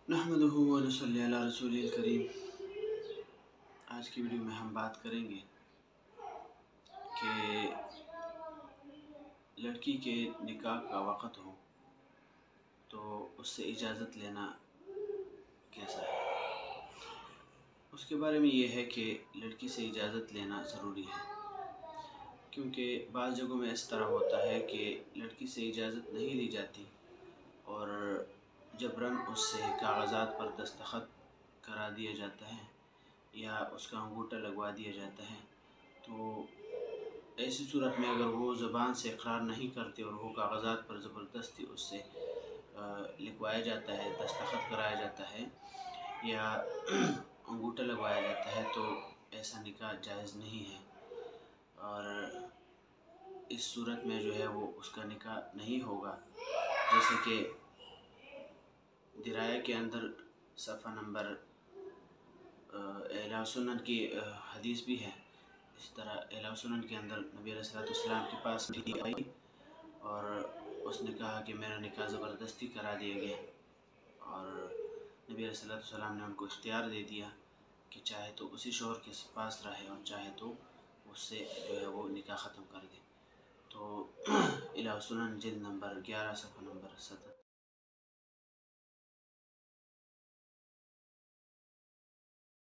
नहमदुहु व नसल्ली अला रसूलिल करीम। आज की वीडियो में हम बात करेंगे कि लड़की के निकाह का वक़्त हो तो उससे इजाज़त लेना कैसा है। उसके बारे में ये है कि लड़की से इजाज़त लेना ज़रूरी है, क्योंकि बाज़ जगहों में इस तरह होता है कि लड़की से इजाज़त नहीं ली जाती और जबरन उससे कागज़ात पर दस्तखत करा दिया जाता है या उसका अंगूठा लगवा दिया जाता है। तो ऐसी सूरत में अगर वो ज़बान से इकरार नहीं करती और वो कागज़ात पर ज़बरदस्ती उससे लिखवाया जाता है, दस्तखत कराया जाता है या अंगूठा लगवाया जाता है, तो ऐसा निकाह जायज़ नहीं है। और इस सूरत में जो है वो उसका निकाह नहीं होगा। जैसे कि दिराया के अंदर सफ़ा नंबर इला सुन्नत की हदीस भी है। इस तरह इला सुन्नत के अंदर नबी अलैहिस्सलाम के पास आई और उसने कहा कि मेरा निकाह ज़बरदस्ती करा दिया गया, और नबी अलैहिस्सलाम ने उनको इख्तियार दे दिया कि चाहे तो उसी शौहर के पास रहे और चाहे तो उससे जो है वो निकाह ख़त्म कर दे। तो इला सुन्नत जिल्द नंबर 11 सफ़ा नंबर 7।